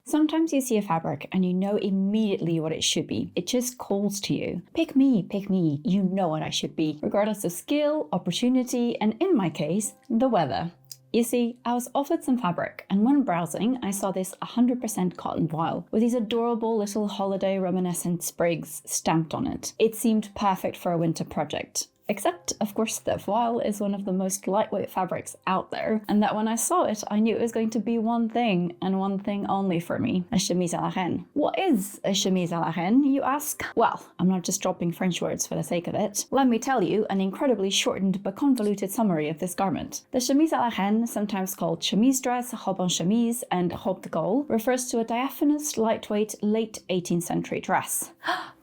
Sometimes you see a fabric and you know immediately what it should be. It just calls to you. Pick me, you know what I should be, regardless of skill, opportunity, and in my case, the weather. You see, I was offered some fabric, and when browsing, I saw this 100% cotton voile with these adorable little holiday reminiscent sprigs stamped on it. It seemed perfect for a winter project. Except, of course, that voile is one of the most lightweight fabrics out there, and that when I saw it, I knew it was going to be one thing, and one thing only for me, a chemise à la reine. What is a chemise à la reine, you ask? Well, I'm not just dropping French words for the sake of it. Let me tell you an incredibly shortened but convoluted summary of this garment. The chemise à la reine, sometimes called chemise dress, robe en chemise, and robe de gaulle, refers to a diaphanous, lightweight, late 18th century dress.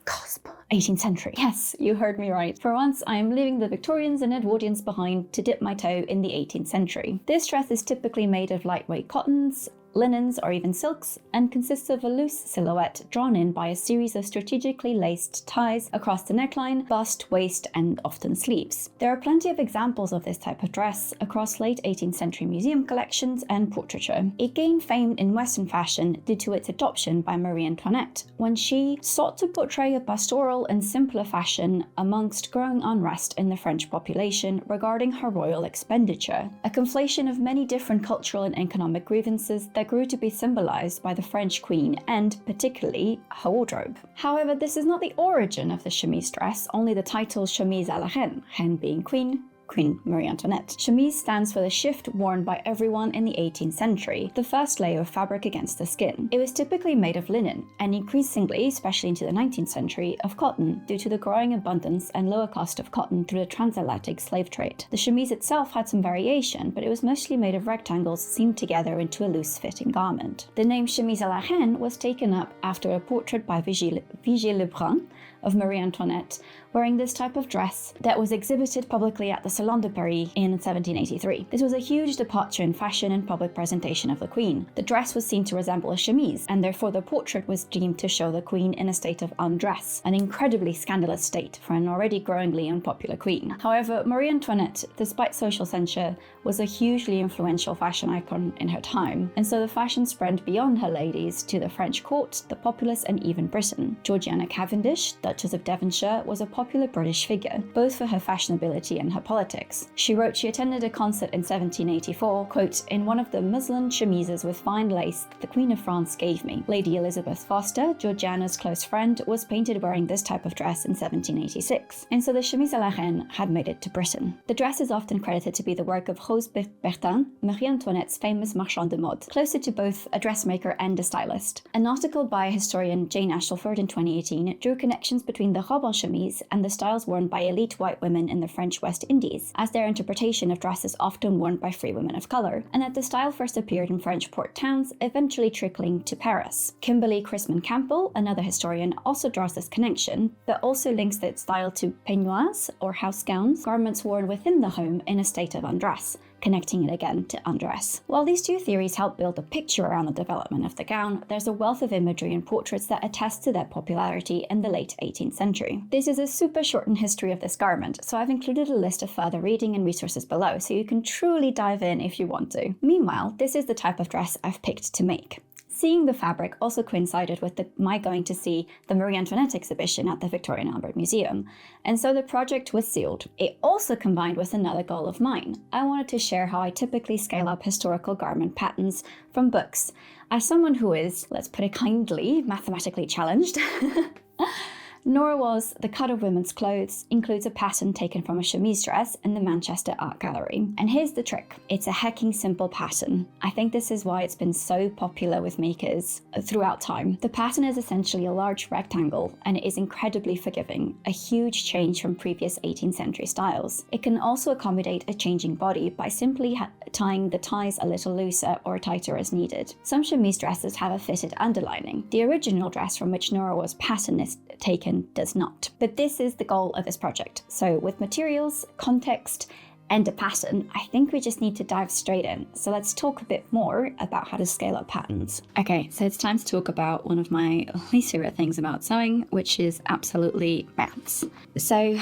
Cusp. 18th century. Yes, you heard me right. For once, I am leaving the Victorians and Edwardians behind to dip my toe in the 18th century. This dress is typically made of lightweight cottons, linens, or even silks, and consists of a loose silhouette drawn in by a series of strategically laced ties across the neckline, bust, waist, and often sleeves. There are plenty of examples of this type of dress across late 18th century museum collections and portraiture. It gained fame in Western fashion due to its adoption by Marie Antoinette, when she sought to portray a pastoral and simpler fashion amongst growing unrest in the French population regarding her royal expenditure, a conflation of many different cultural and economic grievances that grew to be symbolized by the French queen and, particularly, her wardrobe. However, this is not the origin of the chemise dress, only the title chemise à la reine, reine being queen, Queen Marie Antoinette. Chemise stands for the shift worn by everyone in the 18th century, the first layer of fabric against the skin. It was typically made of linen, and increasingly, especially into the 19th century, of cotton, due to the growing abundance and lower cost of cotton through the transatlantic slave trade. The chemise itself had some variation, but it was mostly made of rectangles seamed together into a loose-fitting garment. The name chemise à la reine was taken up after a portrait by Vigée Lebrun of Marie Antoinette wearing this type of dress that was exhibited publicly at the Salon de Paris in 1783. This was a huge departure in fashion and public presentation of the queen. The dress was seen to resemble a chemise, and therefore the portrait was deemed to show the queen in a state of undress, an incredibly scandalous state for an already growingly unpopular queen. However, Marie Antoinette, despite social censure, was a hugely influential fashion icon in her time, and so the fashion spread beyond her ladies to the French court, the populace, and even Britain. Georgiana Cavendish, Duchess of Devonshire, was a popular British figure, both for her fashionability and her politics. She wrote she attended a concert in 1784, quote, "in one of the muslin chemises with fine lace the Queen of France gave me." Lady Elizabeth Foster, Georgiana's close friend, was painted wearing this type of dress in 1786, and so the chemise à la reine had made it to Britain. The dress is often credited to be the work of Rose Bertin, Marie Antoinette's famous marchand de mode, closer to both a dressmaker and a stylist. An article by historian Jane Ashleford in 2018 drew connections between the robe en chemise and the styles worn by elite white women in the French West Indies, as their interpretation of dresses often worn by free women of color, and that the style first appeared in French port towns, eventually trickling to Paris. Kimberly Chrisman Campbell, another historian, also draws this connection, but also links that style to peignoirs, or house gowns, garments worn within the home in a state of undress, connecting it again to undress. While these two theories help build a picture around the development of the gown, there's a wealth of imagery and portraits that attest to their popularity in the late 18th century. This is a super shortened history of this garment, so I've included a list of further reading and resources below, so you can truly dive in if you want to. Meanwhile, this is the type of dress I've picked to make. Seeing the fabric also coincided with my going to see the Marie Antoinette exhibition at the Victoria and Albert Museum, and so the project was sealed. It also combined with another goal of mine. I wanted to share how I typically scale up historical garment patterns from books. As someone who is, let's put it kindly, mathematically challenged, nor was the cut of women's clothes includes a pattern taken from a chemise dress in the Manchester Art Gallery. And here's the trick. It's a hecking simple pattern. I think this is why it's been so popular with makers throughout time. The pattern is essentially a large rectangle, and it is incredibly forgiving, a huge change from previous 18th century styles. It can also accommodate a changing body by simply tying the ties a little looser or tighter as needed. Some chemise dresses have a fitted underlining. The original dress from which Nora was pattern is taken does not. But this is the goal of this project. So with materials, context, and a pattern, I think we just need to dive straight in. So let's talk a bit more about how to scale up patterns. Okay, so it's time to talk about one of my least favorite things about sewing, which is absolutely maths. So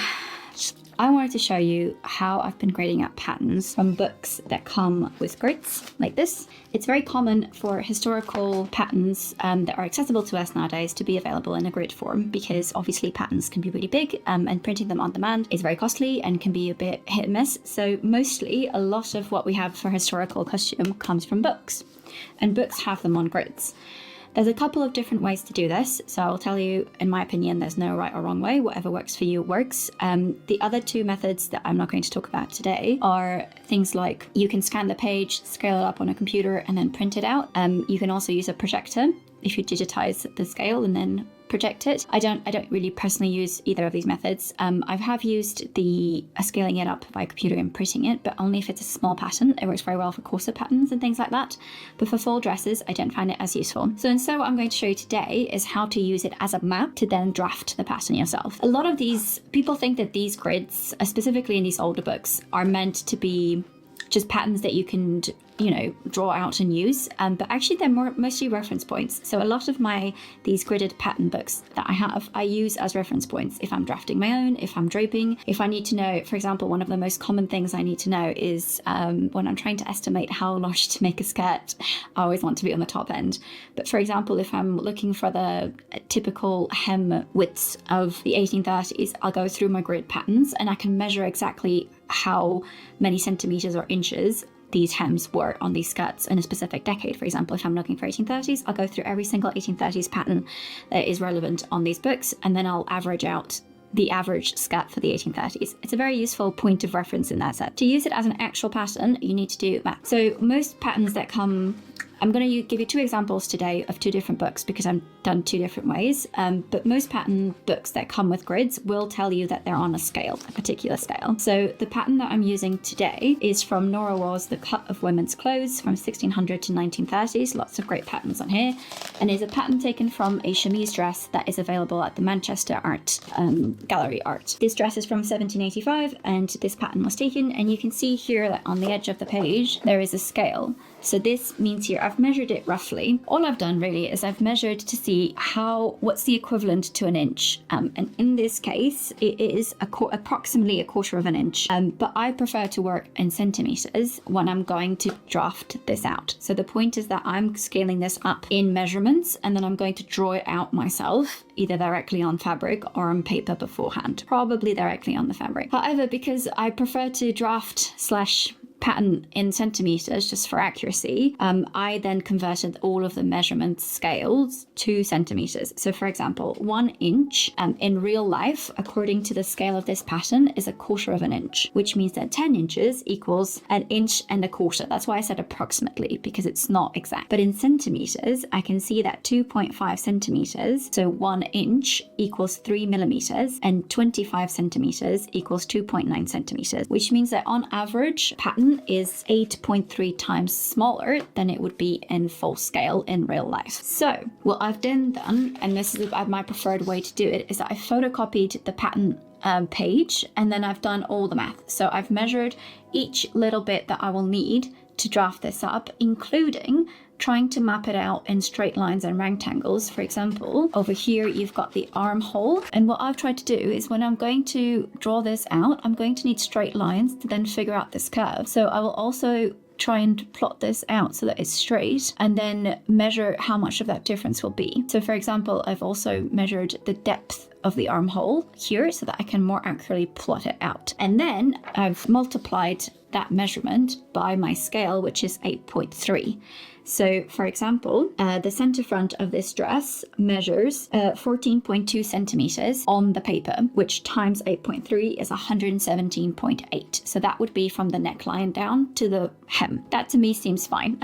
I wanted to show you how I've been grading out patterns from books that come with grids like this. It's very common for historical patterns that are accessible to us nowadays to be available in a grid form, because obviously patterns can be really big and printing them on demand is very costly and can be a bit hit and miss. So mostly a lot of what we have for historical costume comes from books, and books have them on grids. There's a couple of different ways to do this, so I'll tell you, in my opinion, there's no right or wrong way. Whatever works for you works. The other two methods that I'm not going to talk about today are things like you can scan the page, scale it up on a computer, and then print it out. You can also use a projector if you digitize the scale and then project it. I don't really personally use either of these methods. I have used the scaling it up by computer and printing it, but only if it's a small pattern. It works very well for corset patterns and things like that. But for full dresses, I don't find it as useful. So instead, what I'm going to show you today is how to use it as a map to then draft the pattern yourself. A lot of these people think that these grids, specifically in these older books, are meant to be just patterns that you can, draw out and use, but actually they're mostly reference points. So a lot of these gridded pattern books that I use as reference points if I'm drafting my own, if I'm draping, if I need to know, for example, one of the most common things I need to know is when I'm trying to estimate how large to make a skirt, I always want to be on the top end. But for example, if I'm looking for the typical hem widths of the 1830s, I'll go through my grid patterns and I can measure exactly how many centimeters or inches these hems were on these skirts in a specific decade. For example, if I'm looking for 1830s, I'll go through every single 1830s pattern that is relevant on these books, and then I'll average out the average skirt for the 1830s. It's a very useful point of reference in that set. To use it as an actual pattern, you need to do math. So most patterns that come, I'm going to give you two examples today of two different books because I've done two different ways. But most pattern books that come with grids will tell you that they're on a scale, a particular scale. So the pattern that I'm using today is from Nora Waugh's The Cut of Women's Clothes from 1600 to 1930s. Lots of great patterns on here. And is a pattern taken from a chemise dress that is available at the Manchester Art Gallery Art. This dress is from 1785 and this pattern was taken, and you can see here that on the edge of the page there is a scale. So this means here I've measured it roughly. All I've done really is I've measured to see what's the equivalent to an inch. And in this case, it is approximately a quarter of an inch. But I prefer to work in centimeters when I'm going to draft this out. So the point is that I'm scaling this up in measurements, and then I'm going to draw it out myself, either directly on fabric or on paper beforehand, probably directly on the fabric. However, because I prefer to draft / pattern in centimeters just for accuracy, I then converted all of the measurement scales to centimeters. So for example, 1 inch in real life, according to the scale of this pattern, is a quarter of an inch, which means that 10 inches equals an inch and a quarter. That's why I said approximately, because it's not exact. But in centimeters, I can see that 2.5 centimeters, so 1 inch equals 3 millimeters, and 25 centimeters equals 2.9 centimeters, which means that on average, pattern is 8.3 times smaller than it would be in full scale in real life. So what I've then done, and this is my preferred way to do it, is that I photocopied the pattern page, and then I've done all the math. So I've measured each little bit that I will need to draft this up, including trying to map it out in straight lines and rectangles. For example, over here you've got the armhole, and what I've tried to do is when I'm going to draw this out, I'm going to need straight lines to then figure out this curve. So I will also try and plot this out so that it's straight, and then measure how much of that difference will be. So for example, I've also measured the depth of the armhole here so that I can more accurately plot it out. And then I've multiplied that measurement by my scale, which is 8.3. So for example, the center front of this dress measures 14.2 centimeters on the paper, which times 8.3 is 117.8. So that would be from the neckline down to the hem. That to me seems fine.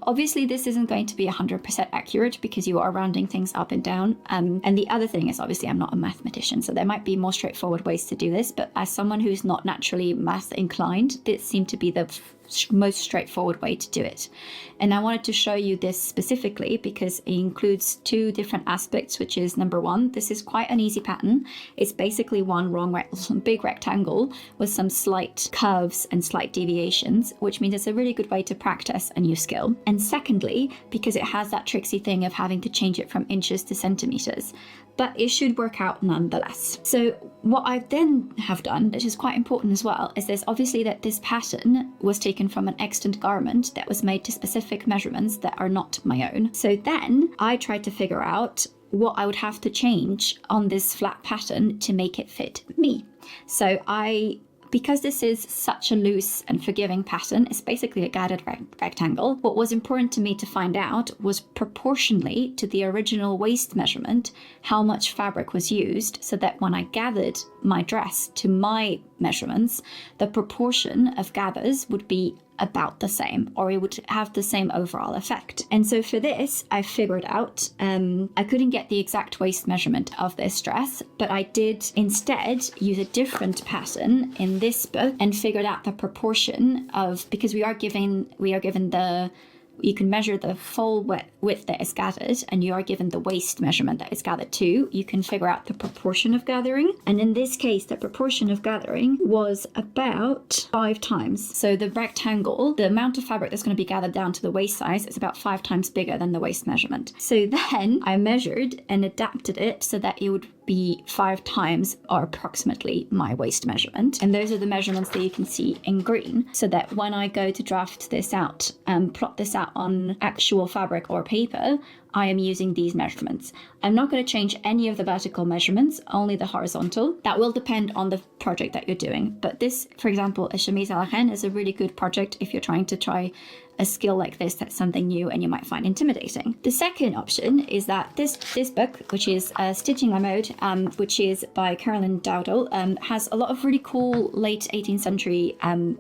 Obviously, this isn't going to be 100% accurate because you are rounding things up and down. And the other thing is, obviously, I'm not a mathematician, so there might be more straightforward ways to do this. But as someone who's not naturally math inclined, this seemed to be the most straightforward way to do it. And I wanted to show you this specifically because it includes two different aspects, which is number one, this is quite an easy pattern. It's basically one big rectangle with some slight curves and slight deviations, which means it's a really good way to practice a new skill. And secondly, because it has that tricksy thing of having to change it from inches to centimeters. but it should work out nonetheless. So what I then have done, which is quite important as well, is this obviously that this pattern was taken from an extant garment that was made to specific measurements that are not my own. So then I tried to figure out what I would have to change on this flat pattern to make it fit me. So because this is such a loose and forgiving pattern, it's basically a guided rectangle. What was important to me to find out was proportionally to the original waist measurement, how much fabric was used, so that when I gathered my dress to my measurements, the proportion of gathers would be about the same, or it would have the same overall effect. And so for this, I figured out, I couldn't get the exact waist measurement of this dress, but I did instead use a different pattern in this book and figured out the proportion of, because we are given the, you can measure the full width that is gathered, and you are given the waist measurement that is gathered too. You can figure out the proportion of gathering. And in this case, the proportion of gathering was about 5 times. So the rectangle, the amount of fabric that's going to be gathered down to the waist size is about 5 times bigger than the waist measurement. So then I measured and adapted it so that it would be 5 times or approximately my waist measurement. And those are the measurements that you can see in green, so that when I go to draft this out and plot this out on actual fabric or paper, I am using these measurements. I'm not going to change any of the vertical measurements, only the horizontal. That will depend on the project that you're doing. But this, for example, a chemise à la reine is a really good project if you're trying to try a skill like this that's something new and you might find intimidating. The second option is that this book, which is Stitching La Mode, which is by Caroline Dowdall, has a lot of really cool late 18th century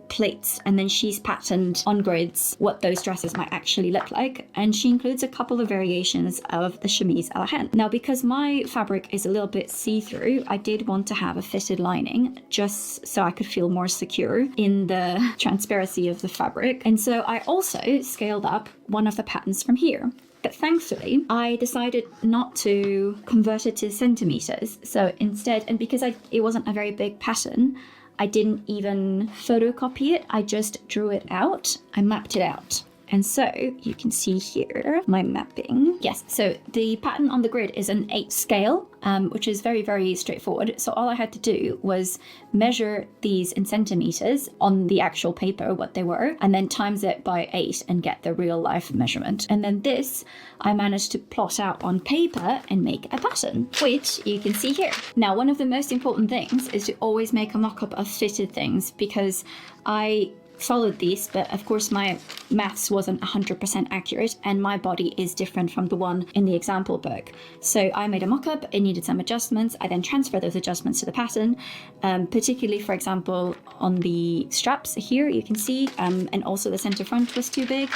plates, and then she's patterned on grids what those dresses might actually look like, and she includes a couple of variations of the chemise à la reine. Now, because my fabric is a little bit see-through, I did want to have a fitted lining just so I could feel more secure in the transparency of the fabric, and so I also scaled up one of the patterns from here. But thankfully, I decided not to convert it to centimeters. So instead, and because it wasn't a very big pattern, I didn't even photocopy it. I just drew it out. I mapped it out. And so you can see here my mapping. Yes, so the pattern on the grid is an 8 scale, which is very, very straightforward. So all I had to do was measure these in centimeters on the actual paper, what they were, and then times it by 8 and get the real life measurement. And then this, I managed to plot out on paper and make a pattern, which you can see here. Now, one of the most important things is to always make a mock-up of fitted things, because I followed these, but of course my maths wasn't 100% accurate, and my body is different from the one in the example book. So I made a mock-up, it needed some adjustments. I then transferred those adjustments to the pattern, particularly, for example, on the straps here, you can see, and also the center front was too big,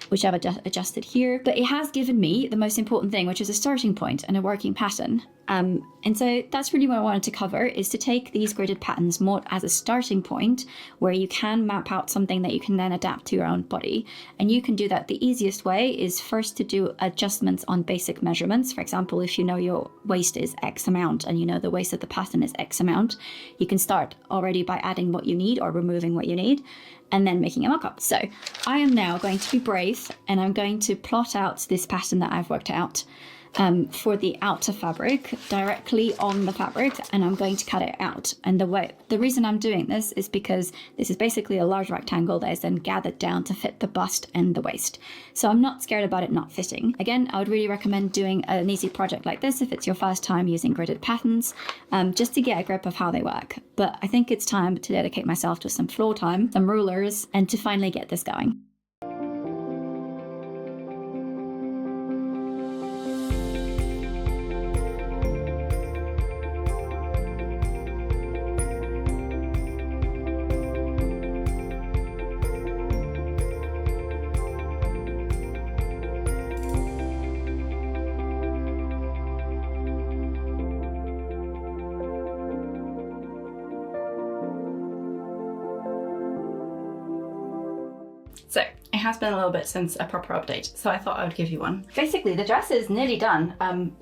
which I've adjusted here. But it has given me the most important thing, which is a starting point and a working pattern. And so that's really what I wanted to cover, is to take these gridded patterns more as a starting point where you can map out something that you can then adapt to your own body. And you can do that. The easiest way is first to do adjustments on basic measurements. For example, if you know your waist is X amount and you know the waist of the pattern is X amount, you can start already by adding what you need or removing what you need, and then making a mock-up. So I am now going to be brave, and I'm going to plot out this pattern that I've worked out for the outer fabric directly on the fabric, and I'm going to cut it out. And the reason I'm doing this is because this is basically a large rectangle that is then gathered down to fit the bust and the waist. So I'm not scared about it not fitting. Again, I would really recommend doing an easy project like this if it's your first time using gridded patterns, just to get a grip of how they work. But I think it's time to dedicate myself to some floor time, some rulers, and to finally get this going. So it has been a little bit since a proper update, so I thought I would give you one. Basically, the dress is nearly done.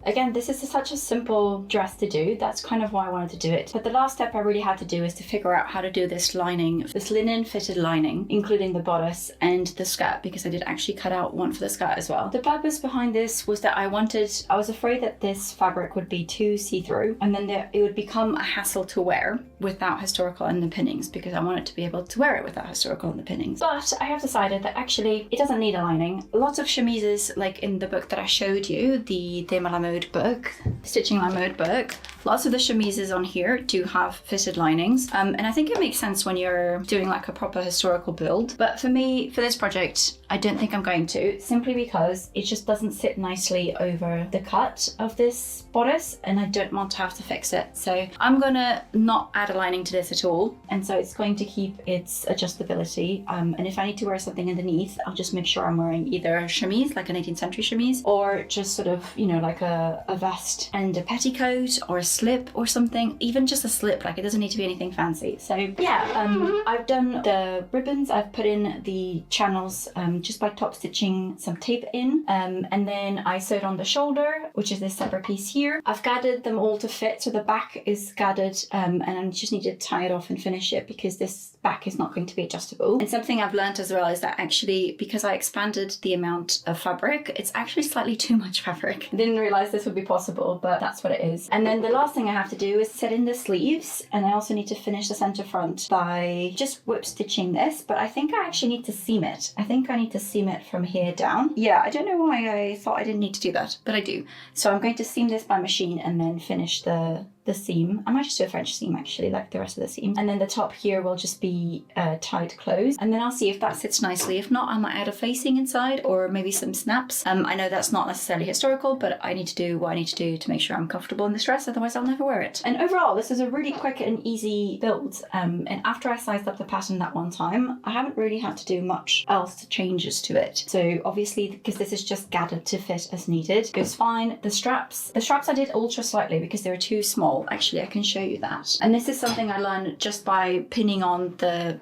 Again, this is such a simple dress to do. That's kind of why I wanted to do it. But the last step I really had to do is to figure out how to do this lining, this linen fitted lining, including the bodice and the skirt, because I did actually cut out one for the skirt as well. The purpose behind this was that I was afraid that this fabric would be too see-through, and then it would become a hassle to wear without historical underpinnings, because I wanted to be able to wear it without historical underpinnings. But I have decided that actually it doesn't need a lining. Lots of chemises, like in the book that I showed you, the Thème à la mode book, Stitching la mode book, lots of the chemises on here do have fitted linings, and I think it makes sense when you're doing like a proper historical build. But for me, for this project, I don't think I'm going to, simply because it just doesn't sit nicely over the cut of this bodice, and I don't want to have to fix it. So I'm gonna not add a lining to this at all, and so it's going to keep its adjustability, and if I need to wear something underneath, I'll just make sure I'm wearing either a chemise, like an 18th century chemise, or just sort of, you know, like a vest and a petticoat or a slip or something, even just a slip, like it doesn't need to be anything fancy. So yeah, I've done the ribbons, I've put in the channels just by top stitching some tape in, and then I sewed on the shoulder, which is this separate piece here. I've gathered them all to fit, so the back is gathered, and I just need to tie it off and finish it because this back is not going to be adjustable. And something I've learned as well is that actually, because I expanded the amount of fabric, it's actually slightly too much fabric. I didn't realize this would be possible, but that's what it is. And then the last thing I have to do is set in the sleeves, and I also need to finish the center front by just whip stitching this, but I think I actually need to seam it. I think I need to seam it from here down. Yeah, I don't know why I thought I didn't need to do that, but I do. So I'm going to seam this by machine and then finish the seam. I might just do a French seam actually, like the rest of the seam. And then the top here will just be tied closed. And then I'll see if that sits nicely. If not, I might add a facing inside or maybe some snaps. I know that's not necessarily historical, but I need to do what I need to do to make sure I'm comfortable in this dress, otherwise I'll never wear it. And overall, this is a really quick and easy build. And after I sized up the pattern that one time, I haven't really had to do much else to changes to it. So obviously, because this is just gathered to fit as needed, goes fine. The straps I did alter slightly because they were too small. Actually, I can show you that. And this is something I learned just by pinning on the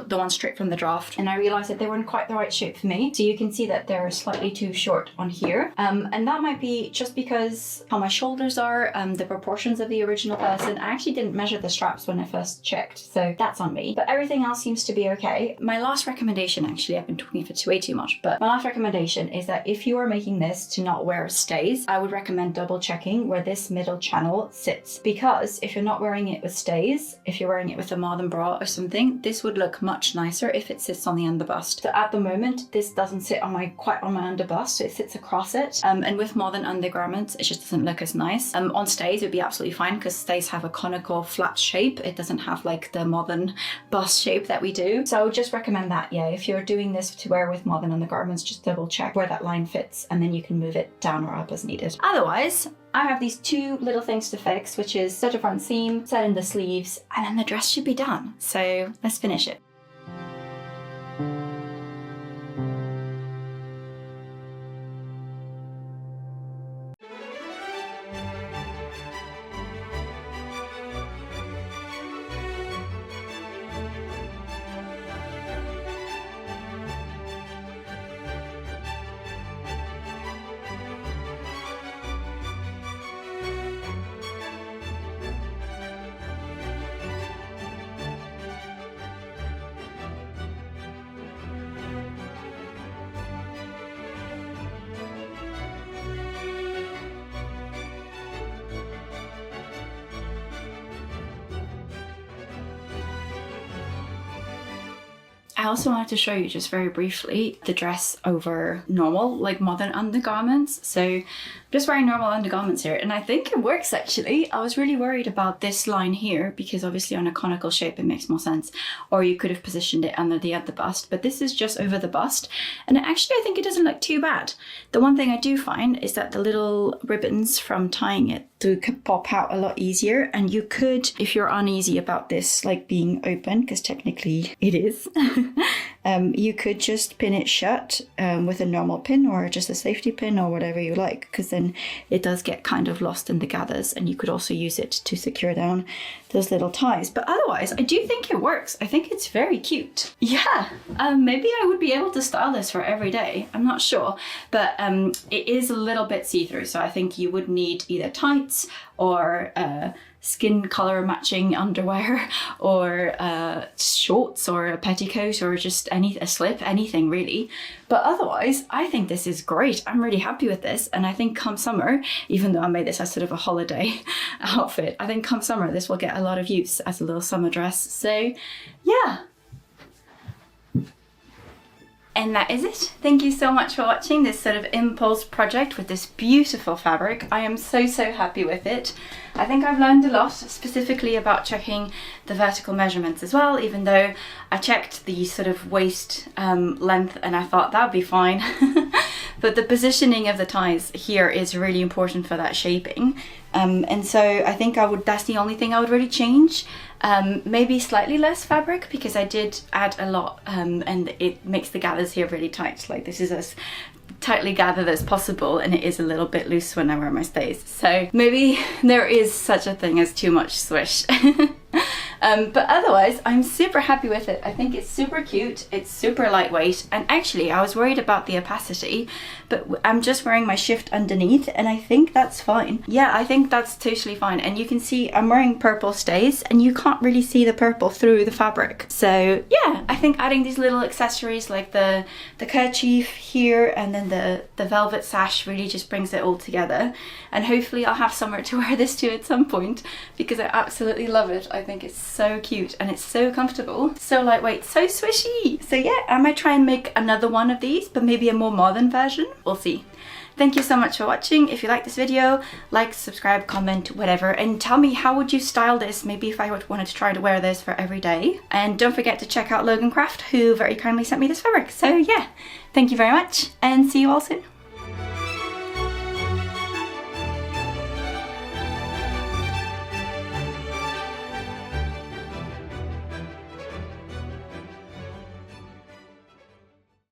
one straight from the draft, and I realized that they weren't quite the right shape for me. So you can see that they're slightly too short on here, and that might be just because how my shoulders are, the proportions of the original person. I actually didn't measure the straps when I first checked, so that's on me. But everything else seems to be okay. My last recommendation, actually, I've been talking for way too much, but my last recommendation is that if you are making this to not wear stays, I would recommend double checking where this middle channel sits, because if you're not wearing it with stays, if you're wearing it with a modern bra or something, this would look much nicer if it sits on the underbust. So at the moment, this doesn't sit on quite on my underbust, so it sits across it. And with modern undergarments, it just doesn't look as nice. On stays, it would be absolutely fine because stays have a conical flat shape. It doesn't have like the modern bust shape that we do. So I would just recommend that, yeah, if you're doing this to wear with modern undergarments, just double check where that line fits, and then you can move it down or up as needed. Otherwise, I have these two little things to fix, which is sew the front seam, set in the sleeves, and then the dress should be done. So let's finish it. I also wanted to show you just very briefly the dress over normal, like modern undergarments. So I'm just wearing normal undergarments here, and I think it works actually. I was really worried about this line here because obviously on a conical shape it makes more sense, or you could have positioned it under the other bust, but this is just over the bust, and actually I think it doesn't look too bad. The one thing I do find is that the little ribbons from tying it do pop out a lot easier, and you could, if you're uneasy about this like being open, because technically it is, You could just pin it shut with a normal pin or just a safety pin or whatever you like, because then it does get kind of lost in the gathers, and you could also use it to secure down those little ties. But otherwise, I do think it works. I think it's very cute. Yeah, maybe I would be able to style this for every day. I'm not sure, but it is a little bit see-through, so I think you would need either tights or skin color matching underwear, or shorts, or a petticoat, or just a slip, anything really. But otherwise, I think this is great. I'm really happy with this, and I think come summer, even though I made this as sort of a holiday outfit, I think come summer this will get a lot of use as a little summer dress. So yeah. And that is it. Thank you so much for watching this sort of impulse project with this beautiful fabric. I am so happy with it. I think I've learned a lot, specifically about checking the vertical measurements as well, even though I checked the sort of waist length and I thought that would be fine. But the positioning of the ties here is really important for that shaping. And so I think that's the only thing I would really change. Maybe slightly less fabric, because I did add a lot, and it makes the gathers here really tight. Like, this is as tightly gathered as possible, and it is a little bit loose when I wear my stays. So maybe there is such a thing as too much swish. But otherwise, I'm super happy with it. I think it's super cute, it's super lightweight, and actually I was worried about the opacity, but I'm just wearing my shift underneath, and I think that's fine. Yeah, I think that's totally fine. And you can see I'm wearing purple stays, and you can't really see the purple through the fabric. So yeah, I think adding these little accessories like the kerchief here and then the velvet sash really just brings it all together. And hopefully I'll have somewhere to wear this to at some point, because I absolutely love it. I think it's so cute and it's so comfortable, so lightweight, so swishy. So yeah, I might try and make another one of these, but maybe a more modern version. We'll see. Thank you so much for watching. If you like this video, like, subscribe, comment, whatever, and tell me how would you style this, maybe if I wanted to try to wear this for every day. And don't forget to check out Longan Craft, who very kindly sent me this fabric. So yeah, thank you very much, and see you all soon.